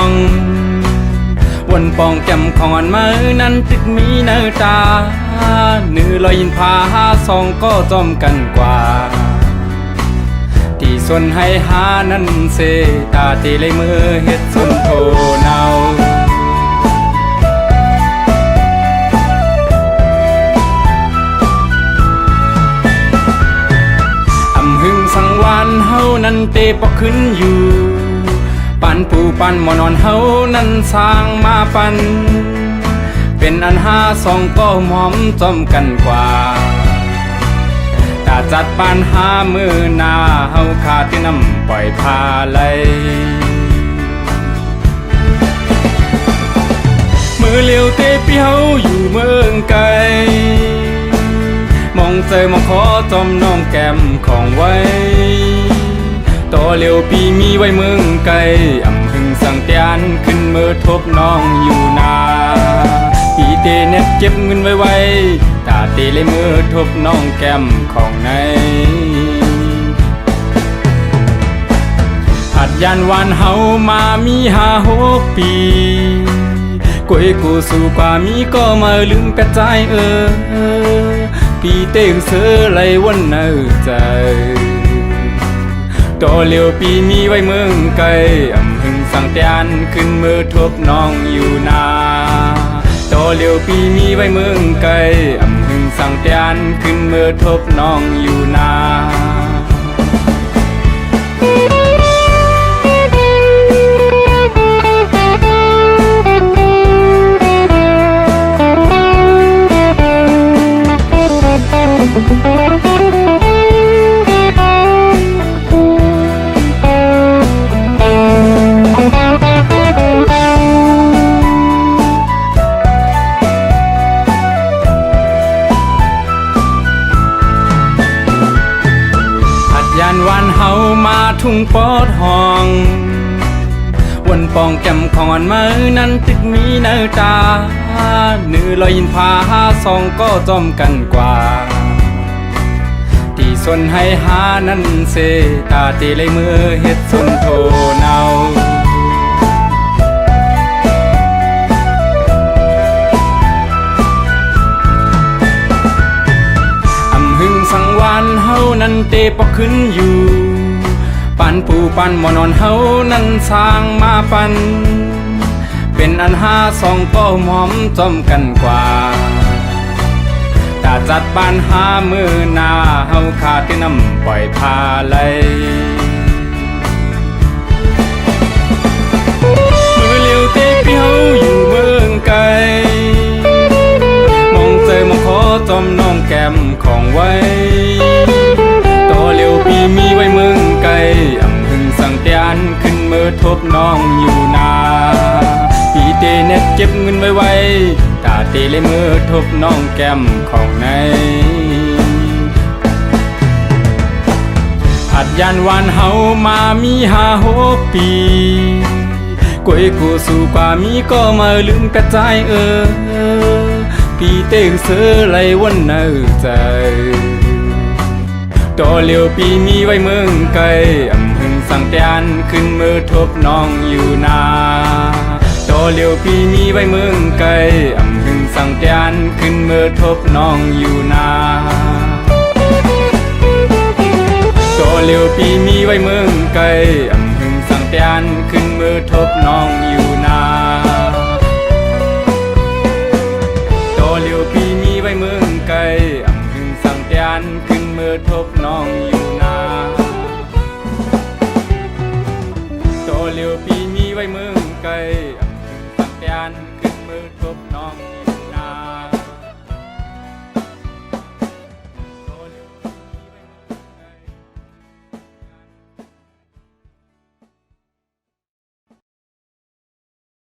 องวันปองแก้มของอันมือนั้นตึกมีเนื้อตาเนื้อลอยยินพาสองก็จอมกันกว่าที่ส่วนให้หานั้นเสตาตีเลยมือเฮ็ดส่วนโทเนาสังวานเฮานั้นเตปอกขึ้นอยู่ปันปูปันหมอนอนเฮานั้นสร้างมาปันเป็นอันหาสองก็หอมจอมกันกว่าถ้าจัดปันหามือหน้าเฮาขาดที่น้ำปล่อยพาไหลมือเลี้ยวเตเปียวอยู่เมืองไกลมองเจอมองขอจอมน้องแก้มของไว้ต่อเร็วปีมีไว้เมืองไกลอำหึงสั่งเตียนขึ้นมือทบน้องอยู่นาปีเตเน็ตเก็บเงินไว้ไว้ตาเตเลยมือทบน้องแก้มของในหัดยันวันเฮามามี5-6 ปีกวยกูสู่กว่ามีก็มาลืมกระจายปีเต้งเสือไหลวันเนื้อใจต่อเลี้ยวปีมีไว้เมืองไกลอำหึงสั่งเตียนขึ้นมือทบน้องอยู่นาต่อเลี้ยวปีมีไว้เมืองไกลอำหึงสั่งเตียนขึ้นมือทบน้องอยู่นาวันเฮามาทุ่งปอดห้องวันปองแก้มของอันมือนั้นตึกมีเนื้อตาเนื้อลอยยินพาสองก็จอมกันกว่าที่ส่วนให้หานั้นเสตาตีเลยมือเฮ็ดส่วนโทเนาสังวานเฮานั้นเตปอกขึ้นอยู่ปันปูปันหมอนอนเฮานั้นสร้างมาปันเป็นอันหาสองก็หอมจอมกันกว่าถ้าจัดปันหามือหน้าเฮาขาดที่น้ำปล่อยพาไหลมือเลี้ยวเตเปียวอยู่เมืองไกลมองเจอมองขอจอมน้องแก้มของไว้ต่อเร็วปีมีไว้เมืองไกลอำหึงสั่งเตียนขึ้นมือทบน้องอยู่นาปีเตเน็ตเก็บเงินไว้ไว้ตาเตเลยมือทบน้องแก้มของในหัดยันวันเฮามามี5-6 ปีกวยกูสู่กว่ามีก็มาลืมกระจายปีเต้งเสือไหลวันเนื้อใจต่อเลี้ยวปีมีไว้เมืองไกลอำหึงสั่งเตียนขึ้นมือทบน้องอยู่นาต่อเลี้ยวปีมีไว้เมืองไกลอำหึงสั่งเตียนขึ้นมือทบน้องอยู่นาต่อเลี้ยวปีมีไว้เมืองไกลอำหึงสั่งเตียนขึ้นมือทบน้องอยู่นาเลี้ยวปีมีไว้เมืองไกลอำหึงสั่งเตียนขึ้นมือทบน้องอยู่นาต่อเลี้ยวปีมีไว้เมืองไกลอำหึงสั่งเตียนขึ้นมือทบน้องอยู่